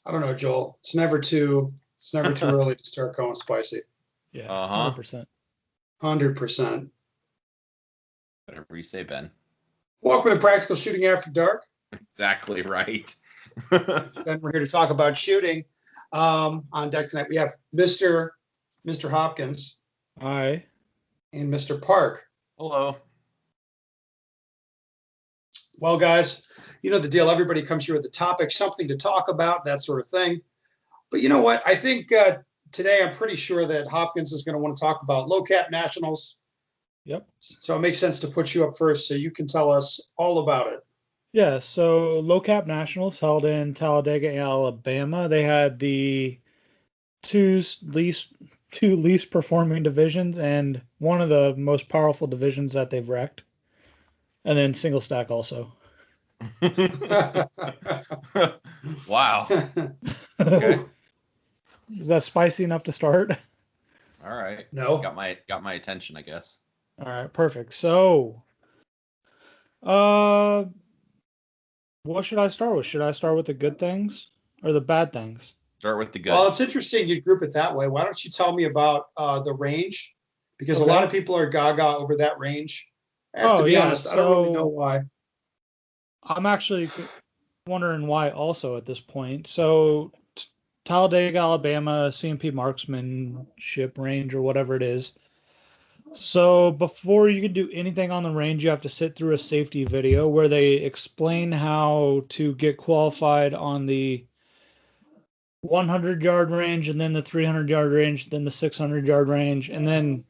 I don't know, Joel. It's never too early to start going spicy. Yeah, Uh-huh. 100%. 100%. Whatever you say, Ben. Welcome to Practical Shooting After Dark. Exactly right. And we're here to talk about shooting. On deck tonight, we have Mr. Hopkins Hi. and Mr. Park. Hello. Well, guys, you know the deal. Everybody comes here with a topic, something to talk about, that sort of thing. But you know what? I think today I'm pretty sure that Hopkins is going to want to talk about low cap nationals. Yep. So it makes sense to put you up first so you can tell us all about it. Yeah, so low cap nationals held in Talladega, Alabama. They had the two s- least two least performing divisions and one of the most powerful divisions that they've wrecked. And then single stack also. Wow. Okay. Is that spicy enough to start? All right. No. Got my attention, I guess. All right, perfect. So, uh, what should I start with? Should I start with the good things or the bad things? Start with the good. Well, it's interesting you group it that way. Why don't you tell me about the range? Because a lot of people are gaga over that range. I have to be honest, I don't really know why. I'm actually wondering why also at this point. So, Talladega, Alabama, CMP marksmanship range or whatever it is. So before you can do anything on the range, you have to sit through a safety video where they explain how to get qualified on the 100-yard range and then the 300-yard range, then the 600-yard range, and then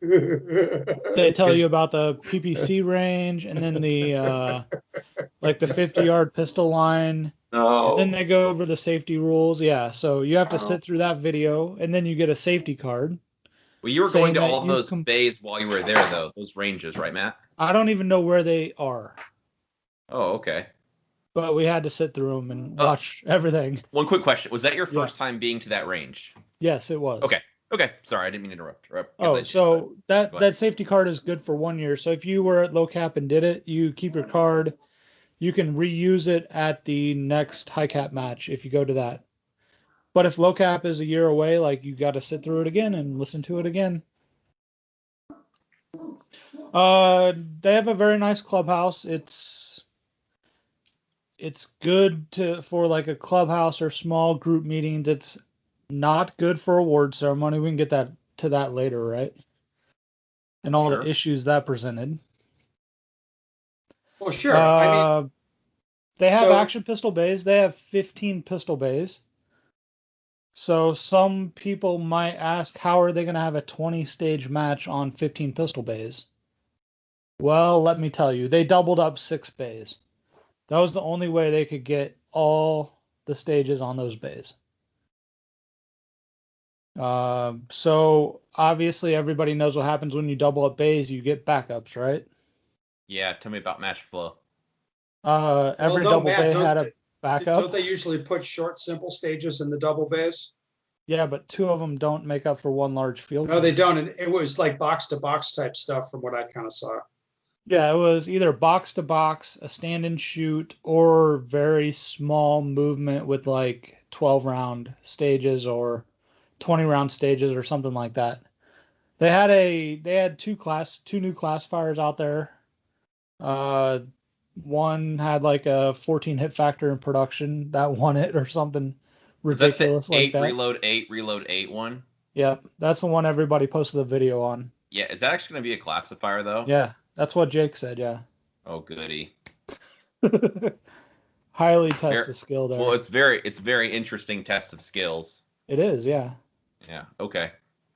they tell you about the PPC range and then the like the 50-yard pistol line. And then they go over the safety rules. Yeah, so you have to sit through that video and then you get a safety card. Well, you were going to all those bays while you were there, though. Those ranges, right, Matt? I don't even know where they are. Oh, okay. But we had to sit through them and watch everything. One quick question. Was that your first time being to that range? Yes, it was. Okay. Okay. Sorry, I didn't mean to interrupt. Oh, so that safety card is good for 1 year. So if you were at low cap and did it, you keep your card. You can reuse it at the next high cap match if you go to that. But if low cap is a year away, like you got to sit through it again and listen to it again. They have a very nice clubhouse. It's good for like a clubhouse or small group meetings. It's not good for award ceremony. We can get to that later, right? And all the issues that presented. Well, sure. I mean, they have action pistol bays. They have 15 pistol bays. So some people might ask, how are they going to have a 20-stage match on 15 pistol bays? Well, let me tell you, they doubled up 6 bays. That was the only way they could get all the stages on those bays. So obviously everybody knows what happens when you double up bays. You get backups, right? Yeah, tell me about match flow. Every double bay had a backup. Don't they usually put short, simple stages in the double bays? Yeah, but 2 of them don't make up for 1 large field. No, they don't. And it was like box to box type stuff from what I kind of saw. Yeah, it was either box to box, a stand and shoot, or very small movement with like 12 round stages or 20 round stages or something like that. They had 2 new classifiers out there. One had like a 14 hit factor in production that won it or something ridiculous like that. Reload 8 one? Yep, that's the one everybody posted the video on. Yeah, is that actually going to be a classifier though? Yeah, that's what Jake said, yeah. Oh, goody. Highly tested skill there. Well, it's very interesting test of skills. It is, yeah. Yeah, okay.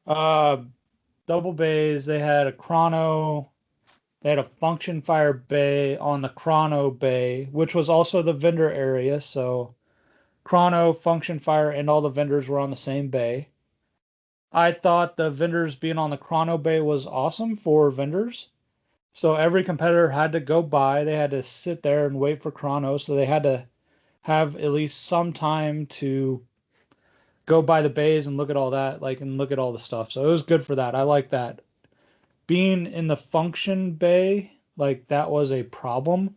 Double bays, they had a chrono, they had a function fire bay on the chrono bay, which was also the vendor area, so chrono, function fire, and all the vendors were on the same bay. I thought the vendors being on the chrono bay was awesome for vendors. So every competitor had to go by. They had to sit there and wait for chrono. So they had to have at least some time to go by the bays and look at all that, and look at all the stuff. So it was good for that. I like that. Being in the function bay, that was a problem.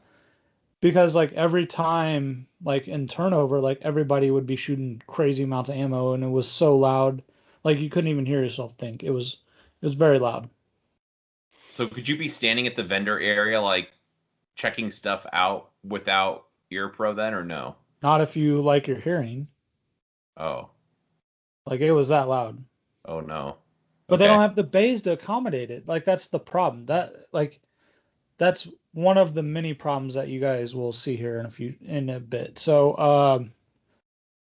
because like every time, like in turnover, like everybody would be shooting crazy amounts of ammo, and it was so loud, like you couldn't even hear yourself think. It was very loud. So could you be standing at the vendor area, like checking stuff out without ear pro then, or no? Not if you like your hearing. Oh. Like it was that loud. Oh no. But Okay. they don't have the bays to accommodate it. Like that's the problem. That's one of the many problems that you guys will see here in a bit. So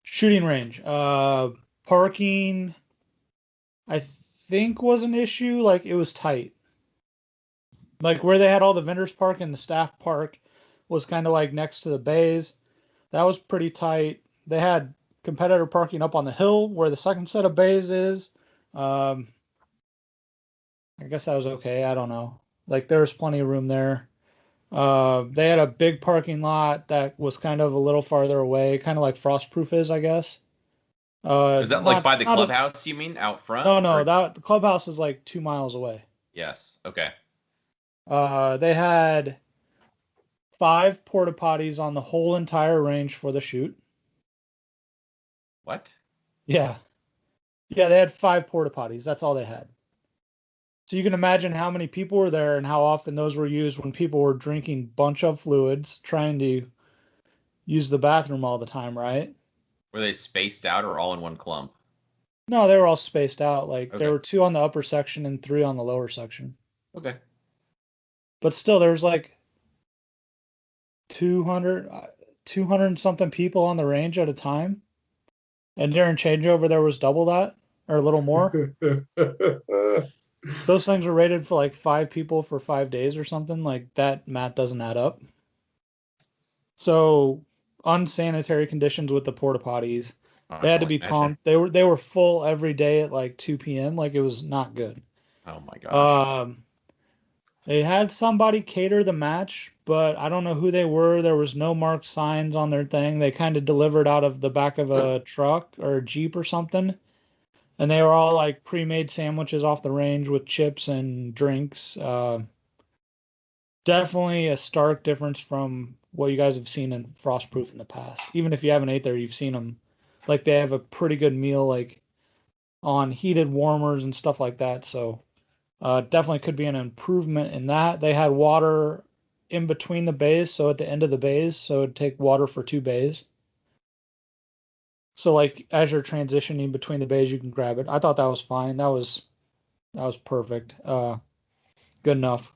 shooting range. Parking I think was an issue. Like it was tight. Like where they had all the vendors park and the staff park was kind of like next to the bays. That was pretty tight. They had competitor parking up on the hill where the second set of bays is. Um, I guess that was okay. I don't know. Like there was plenty of room there. They had a big parking lot that was kind of a little farther away, kind of like Frostproof is, I guess. Is that like Not by the not a, clubhouse, you mean, out front? no, Or that the clubhouse is like 2 miles away. yes. Okay. They had 5 porta potties on the whole entire range for the shoot. What? Yeah. Yeah, they had 5 porta potties. That's all they had. So you can imagine how many people were there and how often those were used when people were drinking bunch of fluids, trying to use the bathroom all the time, right? Were they spaced out or all in one clump? No, they were all spaced out. Like Okay. there were 2 on the upper section and 3 on the lower section. Okay. But still, there was like 200 and something people on the range at a time. And during changeover, there was double that or a little more. Those things were rated for like 5 people for 5 days or something. Like that math doesn't add up. So unsanitary conditions with the porta potties. Oh, They I had can to only be imagine. pumped. They were full every day at like 2 p.m. Like it was not good. Oh my gosh. They had somebody cater the match, but I don't know who they were. There was no marked signs on their thing. They kind of delivered out of the back of a truck or a Jeep or something. And they were all like pre-made sandwiches off the range with chips and drinks. Definitely a stark difference from what you guys have seen in Frostproof in the past. Even if you haven't ate there, you've seen them. Like they have a pretty good meal, like on heated warmers and stuff like that. So definitely could be an improvement in that. They had water in between the bays, so at the end of the bays, so it'd take water for 2 bays. So like as you're transitioning between the bays, you can grab it. I thought that was fine. That was perfect. Good enough.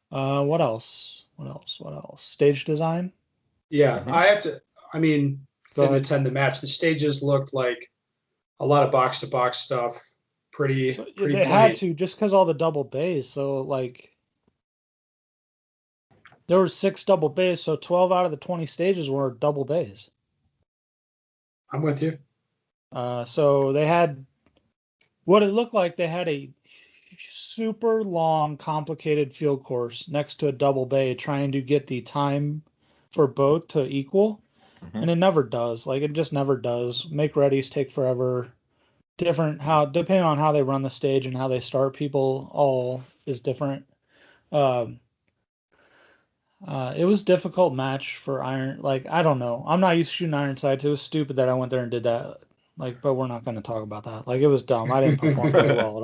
What else? What else? What else? Stage design? Yeah, Mhm. I have to. I mean, Go didn't ahead. attend the match. The stages looked like a lot of box to box stuff. Pretty, So pretty they had plenty. to just because all the double bays. So like there were 6 double bays, so 12 out of the 20 stages were double bays. I'm with you. So they had what it looked like. They had a super long, complicated field course next to a double bay, trying to get the time for both to equal, Mhm. and it never does. Like it just never does. Make readies take forever. Different how depending on how they run the stage and how they start people all is different. Um, it was difficult match for Iron. Like I don't know. I'm not used to shooting iron sights. It was stupid that I went there and did that. Like, but we're not going to talk about that. Like it was dumb. I didn't perform very well at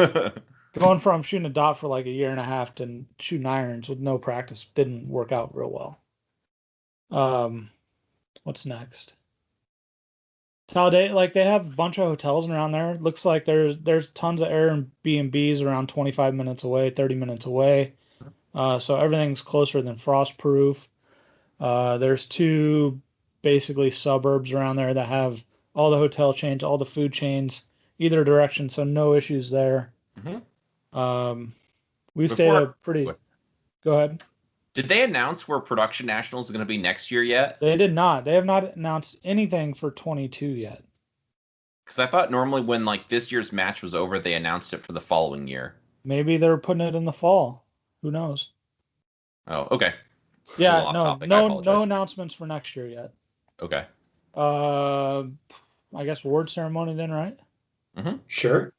all. Going from shooting a dot for like a year and a half to shooting irons with no practice didn't work out real well. What's next? Talladega, like they have a bunch of hotels around there. Looks like there's tons of Airbnbs around 25 minutes away, 30 minutes away. So everything's closer than Frostproof. There's 2 basically suburbs around there that have all the hotel chains, all the food chains, either direction. So no issues there. Mhm. We stayed a Before, pretty. Go ahead. did they announce where Production Nationals is going to be next year yet? They did not. They have not announced anything for 22 yet. Because I thought normally when like this year's match was over, they announced it for the following year. Maybe they're putting it in the fall. Who knows? Oh, okay. Yeah, Off no, topic. I no apologize. announcements for next year yet. Okay. I guess award ceremony then, right? Mm-hmm. Sure.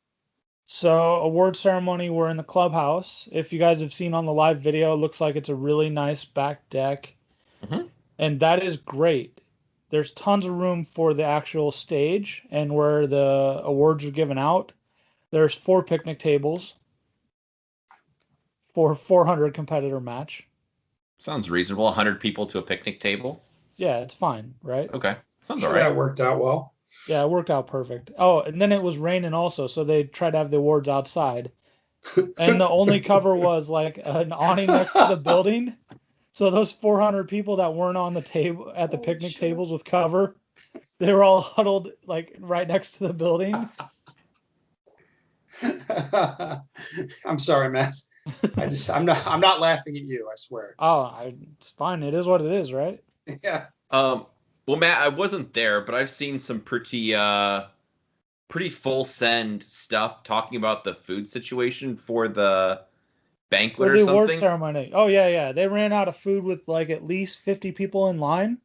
So award ceremony, we're in the clubhouse. If you guys have seen on the live video, it looks like it's a really nice back deck. Mhm. And that is great. There's tons of room for the actual stage and where the awards are given out. There's 4 picnic tables for 400 competitor match. Sounds reasonable. 100 people to a picnic table. Yeah, it's fine, right? Okay. Sounds Sure, all right. that worked out well. Yeah, it worked out perfect. Oh, and then it was raining also, so they tried to have the awards outside. And the only cover was like an awning next to the building. So those 400 people that weren't on the table at the Holy picnic shit. tables with cover, they were all huddled like right next to the building. I'm sorry, Matt. I'm not laughing at you, I swear. It's fine. It is what it is, right? Yeah. Well, Matt, I wasn't there, but I've seen some pretty full send stuff talking about the food situation for the banquet For or the award something. ceremony. Oh yeah. They ran out of food with like at least 50 people in line.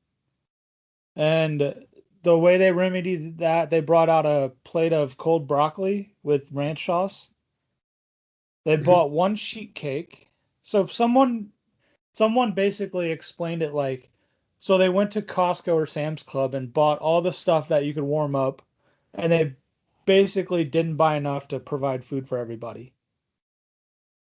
And the way they remedied that, they brought out a plate of cold broccoli with ranch sauce. They bought one sheet cake. So someone basically explained it like, so they went to Costco or Sam's Club and bought all the stuff that you could warm up, and they basically didn't buy enough to provide food for everybody.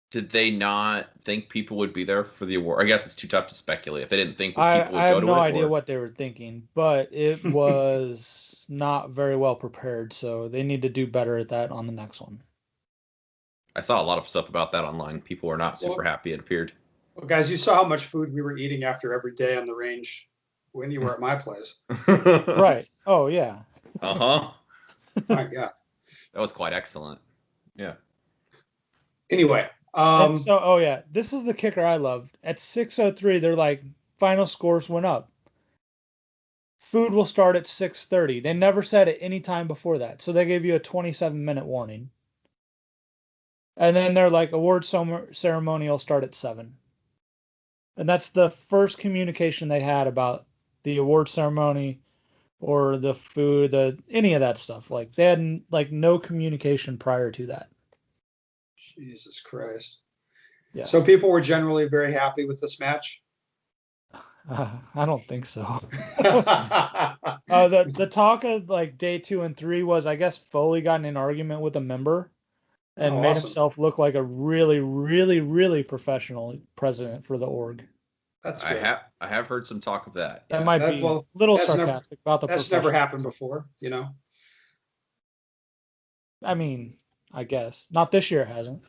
Did they not think people would be there for the award? I guess it's too tough to speculate. If they didn't think people I would have go to no it, idea or what they were thinking, but it was not very well prepared, so they need to do better at that on the next one. I saw a lot of stuff about that online. People were not super Well- happy. It appeared. Well, guys, you saw how much food we were eating after every day on the range when you were at my place. Right. Oh yeah. Uh-huh. My God. That was quite excellent. Yeah. Anyway, And so, oh yeah, this is the kicker I loved. At 6:03, they're like, final scores went up. Food will start at 6:30. They never said at any time before that, so they gave you a 27-minute warning. And then they're like, award ceremony will start at 7. And that's the first communication they had about the award ceremony or the food, any of that stuff. Like they had like no communication prior to that. Jesus Christ. Yeah. So people were generally very happy with this match. I don't think so. The talk of like day 2 and 3 was, I guess, Foley got in an argument with a member and Oh, made awesome. himself look like a really, really, really professional president for the org. That's I good. have heard some talk of that. That Yeah. might That- be well, a little that's never- sarcastic about the That's never happened professionalism. before, you know. I mean, I guess not this year. It hasn't.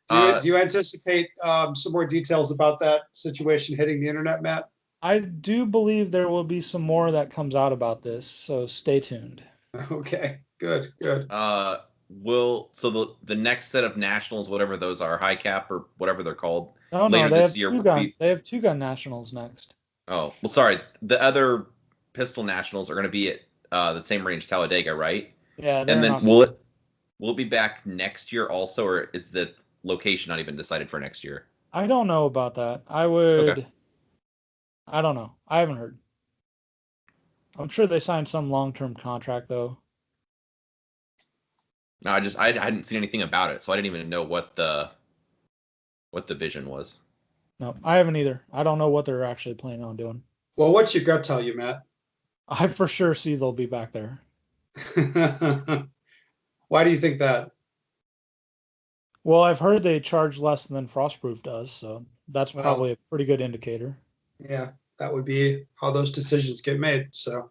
Do you anticipate some more details about that situation hitting the internet, Matt? I do believe there will be some more that comes out about this, so stay tuned. Okay, good. So the next set of nationals, whatever those are, high cap or whatever they're called. No, Later they this have year two will gun. be- They have 2-gun nationals next. Oh, well, sorry. The other pistol nationals are going to be at the same range, Talladega, right? Yeah, they're And then not- will it be back next year also, or is the location not even decided for next year? I don't know about that. I would. Okay. I don't know. I haven't heard. I'm sure they signed some long-term contract though. No, I hadn't seen anything about it, so I didn't even know what the vision was. No, I haven't either. I don't know what they're actually planning on doing. Well, what's your gut tell you, Matt? I for sure see they'll be back there. Why do you think that? Well, I've heard they charge less than Frostproof does, so that's Well- probably a pretty good indicator. Yeah, that would be how those decisions get made. So,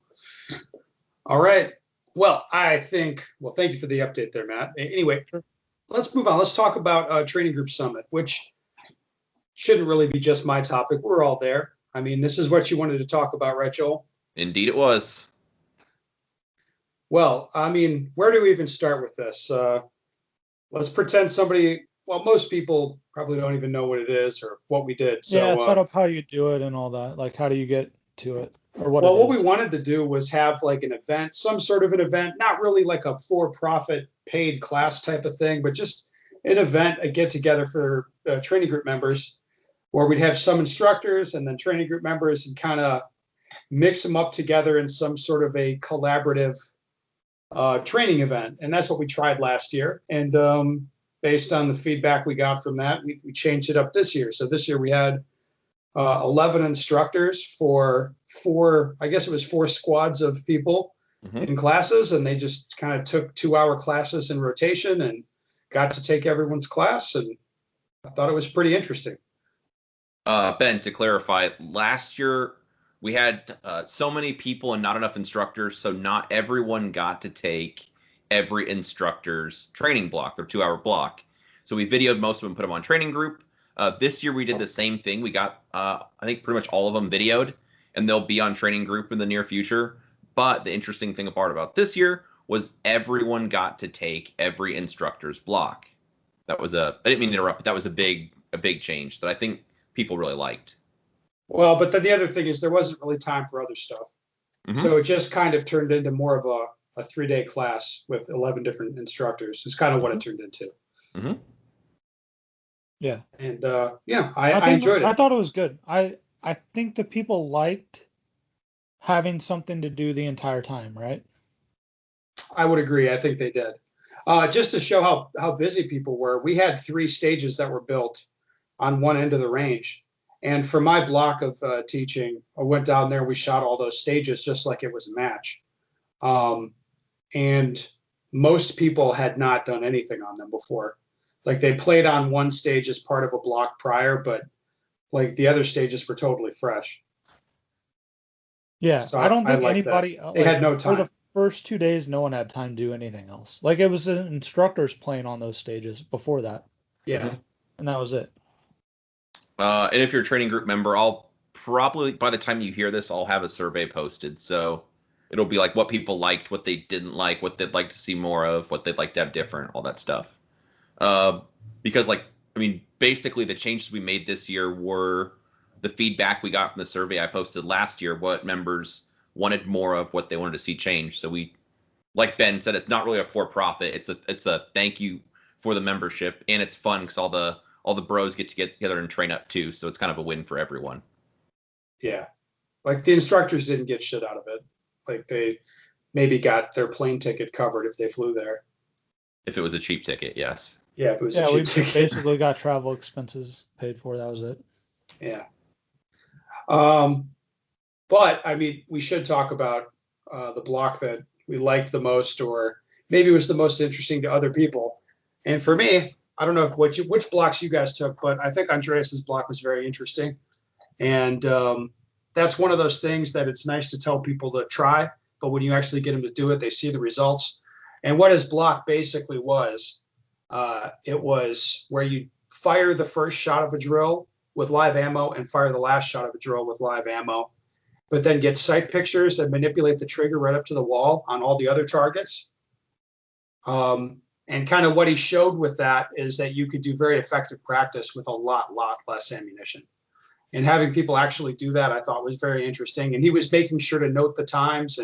all right. Well, thank you for the update there, Matt. Anyway, Sure. let's move on. Let's talk about Training Group Summit, which shouldn't really be just my topic. We're all there. I mean, this is what you wanted to talk about, right, Joel? Indeed, it was. Well, I mean, where do we even start with this? Let's pretend most people probably don't even know what it is or what we did. So, Yeah, set up how you do it and all that. Like, how do you get to it, or what? well, it what we is. wanted to do was have like an event, some sort of an event, not really like a for-profit paid class type of thing, but just an event, a get-together for training group members, where we'd have some instructors and then training group members and kind of mix them up together in some sort of a collaborative training event. And that's what we tried last year. And based on the feedback we got from that, we changed it up this year. So this year we had 11 instructors for four, I guess it was four squads of people in classes. And they just kind of took 2-hour classes in rotation and got to take everyone's class. And I thought it was pretty interesting. Ben, to clarify, last year we had so many people and not enough instructors, so not everyone got to take every instructor's training block, their 2-hour block. So we videoed most of them, put them on training group. This year we did the same thing. We got, I think, pretty much all of them videoed, and they'll be on training group in the near future. But the interesting thing about this year was everyone got to take every instructor's block. That was I didn't mean to interrupt, but that was a big change that I think people really liked. Well, but then the other thing is there wasn't really time for other stuff. So it just kind of turned into more of a 3-day class with 11 different instructors. It's kind of what it turned into. Yeah. And I enjoyed it. I thought it was good. I think the people liked having something to do the entire time, right? I would agree. I think they did. Just to show how busy people were, we had 3 stages that were built on one end of the range. And for my block of teaching, I went down there, we shot all those stages just like it was a match. And most people had not done anything on them before. Like they played on one stage as part of a block prior, but like the other stages were totally fresh. Yeah, So I don't think like anybody. that. They had no time. For the first 2 days, no one had time to do anything else. Like it was the instructors playing on those stages before that. Yeah. And that was it. And if you're a training group member, I'll probably, by the time you hear this, I'll have a survey posted. So it'll be like what people liked, what they didn't like, what they'd like to see more of, what they'd like to have different, all that stuff. Because basically the changes we made this year were the feedback we got from the survey I posted last year, what members wanted more of, what they wanted to see change. So we, like Ben said, it's not really a for-profit. It's a thank you for the membership, and it's fun because all the bros get together and train up too. So it's kind of a win for everyone. Yeah. Like the instructors didn't get shit out of it. Like they maybe got their plane ticket covered if they flew there. If it was a cheap ticket, yes. Yeah, it was Yeah, a we cheap ticket. basically got travel expenses paid for. That was it. Yeah. But I mean, we should talk about the block that we liked the most, or maybe was the most interesting to other people. And for me, I don't know which blocks you guys took, but I think Andreas's block was very interesting. And that's one of those things that it's nice to tell people to try, but when you actually get them to do it, they see the results. And what his block basically was, it was where you fire the first shot of a drill with live ammo and fire the last shot of a drill with live ammo, but then get sight pictures and manipulate the trigger right up to the wall on all the other targets. And kind of what he showed with that is that you could do very effective practice with a lot less ammunition. And having people actually do that, I thought was very interesting. And he was making sure to note the times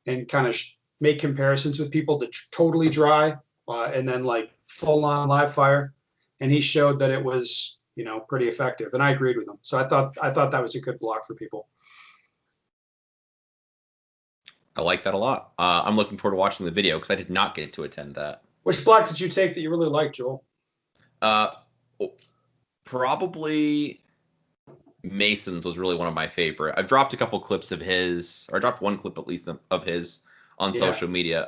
and kind of make comparisons with people to totally dry and then like full on live fire. And he showed that it was, pretty effective. And I agreed with him. So I thought that was a good block for people. I like that a lot. I'm looking forward to watching the video because I did not get to attend that. Which block did you take that you really liked, Joel? Probably Mason's was really one of my favorite. I've dropped a couple clips of his, or I dropped one clip at least of his on social media.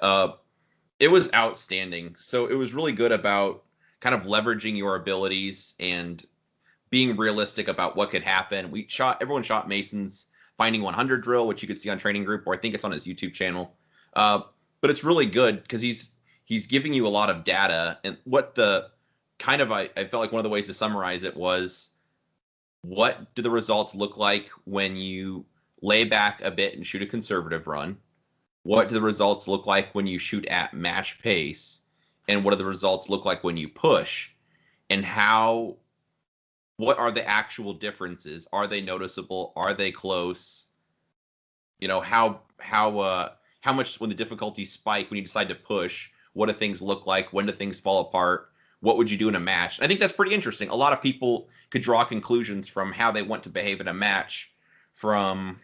It was outstanding. So it was really good about kind of leveraging your abilities and being realistic about what could happen. Everyone shot Mason's Finding 100 drill, which you could see on Training Group, or I think it's on his YouTube channel. But it's really good because he's giving you a lot of data. And what I felt like one of the ways to summarize it was, what do the results look like when you lay back a bit and shoot a conservative run? What do the results look like when you shoot at match pace? And what do the results look like when you push? And what are the actual differences? Are they noticeable? Are they close? How much when the difficulty spike when you decide to push? What do things look like? When do things fall apart? What would you do in a match? I think that's pretty interesting. A lot of people could draw conclusions from how they want to behave in a match from,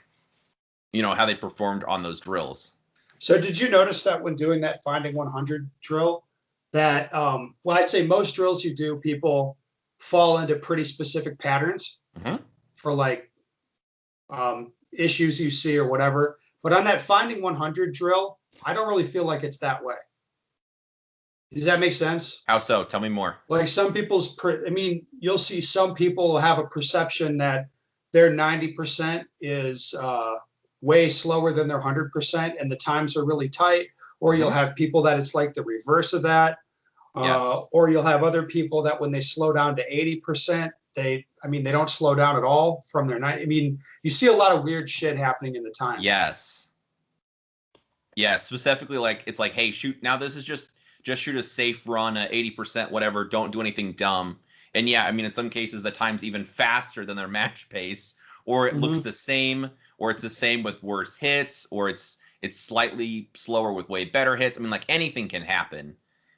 how they performed on those drills. So did you notice that when doing that Finding 100 drill, that, well, I'd say most drills you do, people fall into pretty specific patterns Mhm. for like issues you see or whatever. But on that Finding 100 drill, I don't really feel like it's that way. Does that make sense? How so? Tell me more. Like some people's, I mean, you'll see some people have a perception that their 90% is way slower than their 100%, and the times are really tight. Or you'll have people that it's like the reverse of that. Yes. Or you'll have other people that when they slow down to 80%, they don't slow down at all from their 90. I mean, you see a lot of weird shit happening in the times. Yes. Yeah, specifically like it's like, hey, shoot, now this is just shoot a safe run at 80%, whatever, don't do anything dumb. And yeah, I mean, in some cases the time's even faster than their match pace, or it looks the same, or it's the same with worse hits, or it's slightly slower with way better hits. I mean, like anything can happen.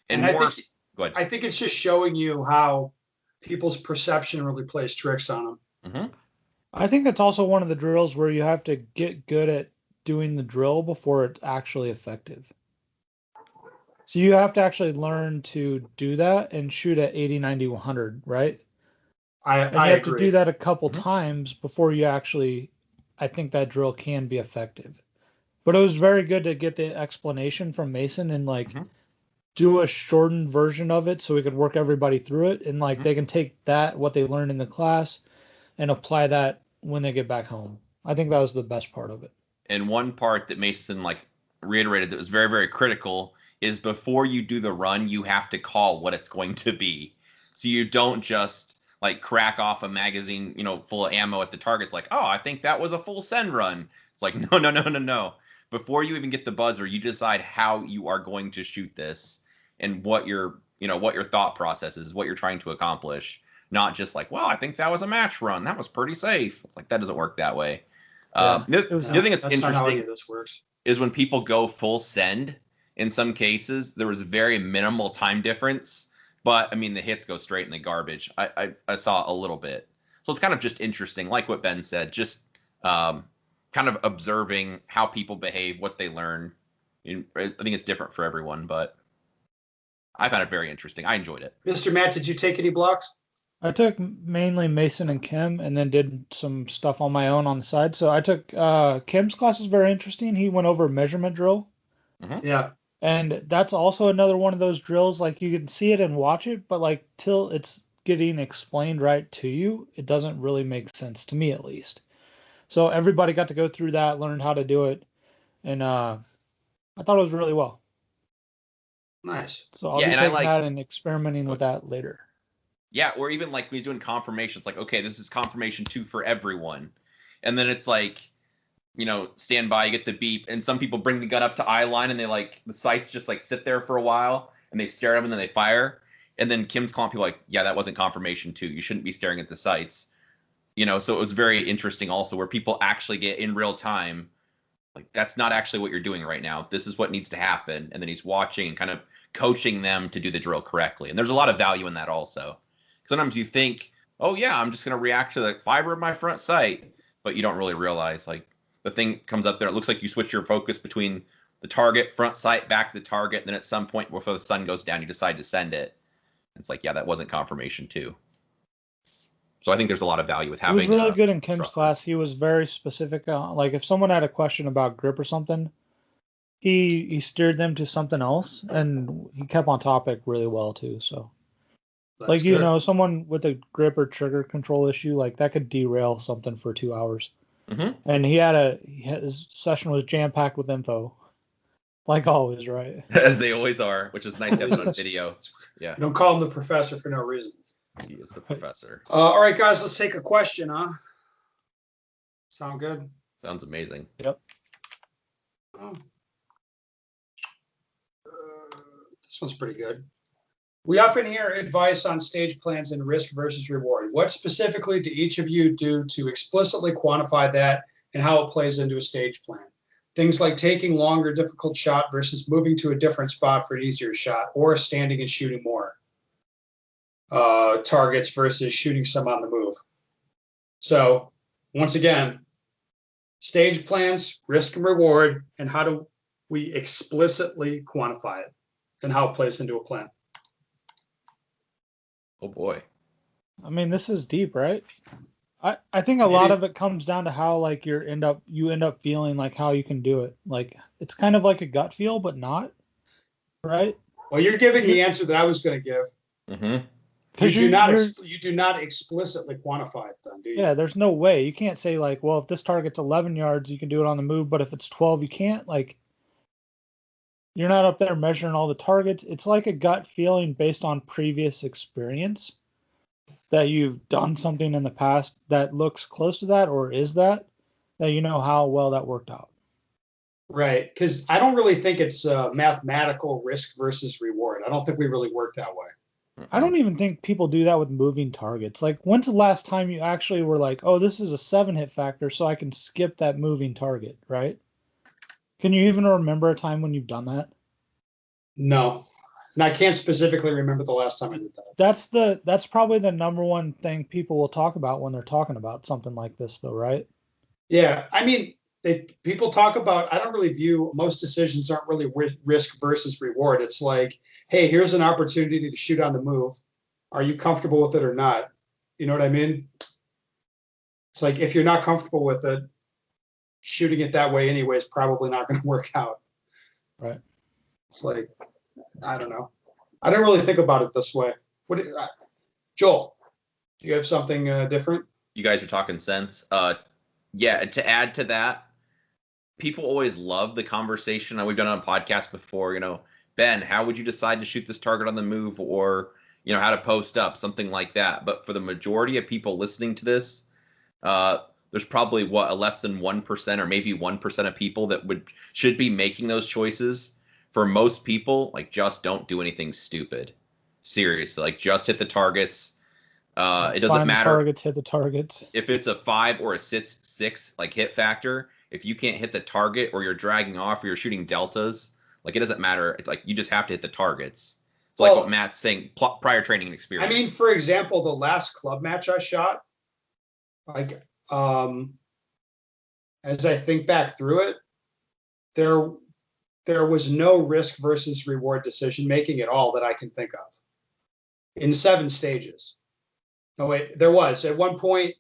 And I more think, go ahead. I think it's just showing you how people's perception really plays tricks on them. Mm-hmm. I think it's also one of the drills where you have to get good at doing the drill before it's actually effective. So you have to actually learn to do that and shoot at 80, 90, 100, right? And you I have to agree. do that a couple times before you actually, I think that drill can be effective. But it was very good to get the explanation from Mason and like do a shortened version of it so we could work everybody through it. And like they can take that, what they learned in the class, and apply that when they get back home. I think that was the best part of it. And one part that Mason like reiterated that was very, very critical is before you do the run, you have to call what it's going to be. So you don't just like crack off a magazine, full of ammo at the target. It's like, oh, I think that was a full send run. It's like, no. Before you even get the buzzer, you decide how you are going to shoot this and what your thought process is, what you're trying to accomplish. Not just like, well, I think that was a match run. That was pretty safe. It's like, that doesn't work that way. The other thing that's not how any interesting of this works. is when people go full send. In some cases, there was very minimal time difference, but I mean the hits go straight in the garbage. I saw a little bit, so it's kind of just interesting, like what Ben said, just kind of observing how people behave, what they learn. I think it's different for everyone, but I found it very interesting. I enjoyed it. Mr. Matt, did you take any blocks? I took mainly Mason and Kim and then did some stuff on my own on the side. So I took Kim's class is very interesting. He went over measurement drill. Yeah. And that's also another one of those drills, like you can see it and watch it, but like till it's getting explained right to you, it doesn't really make sense to me at least. So everybody got to go through that, learned how to do it, and I thought it was really well. Nice. So I'll be taking that and experimenting with that later. Yeah, or even like when he's doing confirmation, it's like, okay, this is confirmation 2 for everyone. And then it's like, stand by, you get the beep, and some people bring the gun up to eye line and they like the sights just like sit there for a while and they stare at them and then they fire. And then Kim's calling people like, yeah, that wasn't confirmation 2. You shouldn't be staring at the sights. So it was very interesting also where people actually get in real time, like that's not actually what you're doing right now. This is what needs to happen. And then he's watching and kind of coaching them to do the drill correctly. And there's a lot of value in that also. Sometimes you think, oh yeah, I'm just going to react to the fiber of my front sight, but you don't really realize like the thing comes up there. It looks like you switch your focus between the target, front sight, back to the target. And then at some point before the sun goes down, you decide to send it. It's like, yeah, that wasn't confirmation 2. So I think there's a lot of value with having. It was really good in Kim's class. He was very specific. Like if someone had a question about grip or something, he steered them to something else, and he kept on topic really well too. So. That's like, good. Someone with a grip or trigger control issue, like that could derail something for 2 hours. And his session was jam-packed with info. Like always, right? As they always are, which is nice to have it on video. Yeah. You don't call him the professor for no reason. He is the professor. All right, guys, let's take a question, huh? Sound good? Sounds amazing. Yep. This one's pretty good. We often hear advice on stage plans and risk versus reward. What specifically do each of you do to explicitly quantify that and how it plays into a stage plan? Things like taking longer, difficult shot versus moving to a different spot for an easier shot, or standing and shooting more targets versus shooting some on the move. So once again, stage plans, risk and reward, and how to we explicitly quantify it and how it plays into a plan. Oh boy. I mean, this is deep, right? I think a lot of it comes down to how like you end up feeling like how you can do it. Like it's kind of like a gut feel, but not, right? Well, you're giving the answer that I was going to give. Mm-hmm. You do not explicitly quantify it then, do you? Yeah, there's no way. You can't say like, well, if this target's 11 yards, you can do it on the move, but if it's 12, you can't. Like, you're not up there measuring all the targets. It's like a gut feeling based on previous experience that you've done something in the past that looks close to that or is that you know how well that worked out. Right, because I don't really think it's mathematical risk versus reward. I don't think we really work that way. I don't even think people do that with moving targets. Like, when's the last time you actually were like, oh, this is a 7-hit factor, so I can skip that moving target, right? Can you even remember a time when you've done that? No. And I can't specifically remember the last time I did that. That's probably the number one thing people will talk about when they're talking about something like this, though, right? Yeah, I mean, people talk about, I don't really view, most decisions aren't really risk versus reward. It's like, hey, here's an opportunity to shoot on the move. Are you comfortable with it or not? You know what I mean? It's like, if you're not comfortable with it, shooting it that way anyway is probably not going to work out. Right. It's like, I don't know. I don't really think about it this way. Joel, do you have something different? You guys are talking sense. Yeah, to add to that, people always love the conversation. We've done it on podcasts before, you know, Ben, how would you decide to shoot this target on the move, or, you know, how to post up, something like that. But for the majority of people listening to this, there's probably a less than 1% or maybe 1% of people that should be making those choices. For most people, like, just don't do anything stupid. Seriously, like, just hit the targets. It doesn't matter. Hit the targets. If it's a 5 or a 6 like hit factor, if you can't hit the target or you're dragging off or you're shooting deltas, like, it doesn't matter. It's like you just have to hit the targets. It's like what Matt's saying, prior training and experience. I mean, for example, the last club match I shot, like, as I think back through it, there was no risk versus reward decision making at all that I can think of in 7 stages. Oh, wait, there was. At one point,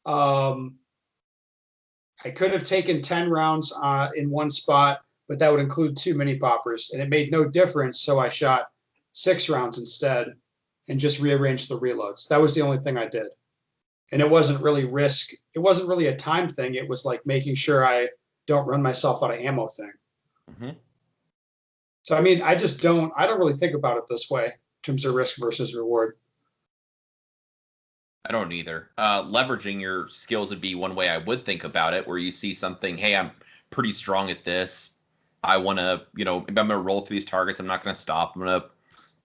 I could have taken 10 rounds in one spot, but that would include 2 mini poppers, and it made no difference. So I shot 6 rounds instead and just rearranged the reloads. That was the only thing I did. And it wasn't really risk. It wasn't really a time thing. It was like making sure I don't run myself out of ammo thing. Mm-hmm. So, I mean, I don't really think about it this way in terms of risk versus reward. I don't either. Leveraging your skills would be one way I would think about it, where you see something, hey, I'm pretty strong at this. I want to, you know, if I'm going to roll through these targets, I'm not going to stop. I'm going to,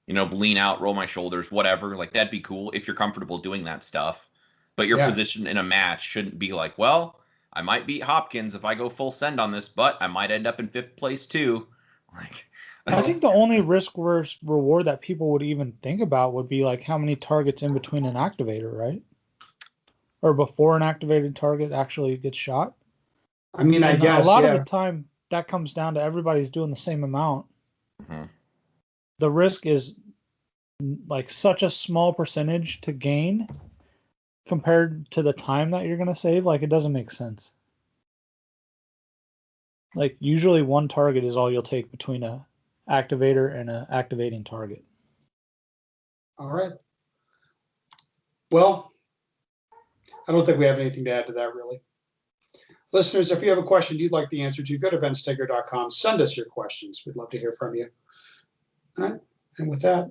you know, lean out, roll my shoulders, whatever. Like, that'd be cool if you're comfortable doing that stuff. But your position in a match shouldn't be like, well, I might beat Hopkins if I go full send on this, but I might end up in 5th place too. Like, I think the only risk versus reward that people would even think about would be like how many targets in between an activator, right? Or before an activated target actually gets shot. I mean, I guess a lot of the time that comes down to everybody's doing the same amount. Mm-hmm. The risk is like such a small percentage to gain compared to the time that you're going to save. Like, it doesn't make sense. Like, usually one target is all you'll take between a activator and a activating target. All right. Well, I don't think we have anything to add to that, really. Listeners, if you have a question you'd like the answer to, go to benstigger.com. Send us your questions. We'd love to hear from you. All right. And with that,